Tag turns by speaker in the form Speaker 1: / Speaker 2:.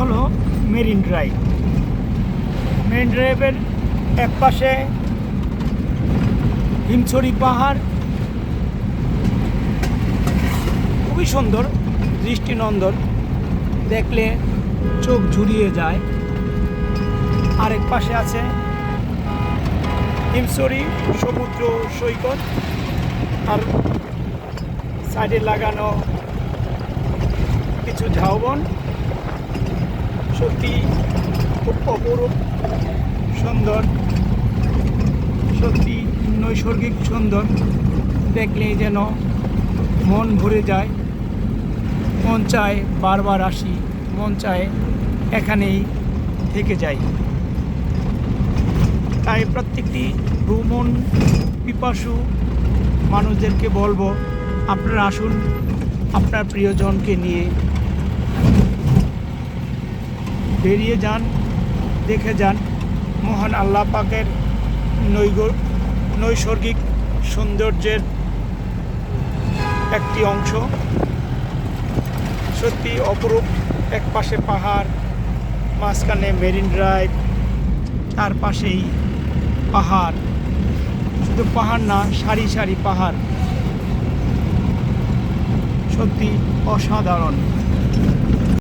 Speaker 1: হলো marine drive. Marine ড্রাইভের এক পাশে হিমছড়ি পাহাড়, খুবই সুন্দর, দৃষ্টিনন্দন, দেখলে চোখ জুড়িয়ে যায়। আরেক পাশে আছে হিমছড়ি সমুদ্র সৈকত, আর সাইডে লাগানো কিছু ঝাউবন। সত্যি খুব অপরূপ সুন্দর, সত্যি নৈসর্গিক সুন্দর, দেখলেই যেন মন ভরে যায়, মন চায় বারবার আসি, মন চায় এখানেই থেকে যাই। তাই প্রত্যেকটি ভ্রমণ পিপাসু মানুষদেরকে বলবো, আপনারা আসুন, আপনার প্রিয়জনকে নিয়ে বেরিয়ে যান, দেখে যান মহান আল্লাহ পাকের নৈসর্গিক সৌন্দর্যের একটি অংশ। সত্যি অপরূপ, এক পাশে পাহাড়, মাঝখানে মেরিন ড্রাইভ, তার পাশেই পাহাড়, শুধু পাহাড় না, সারি সারি পাহাড়, সত্যি অসাধারণ।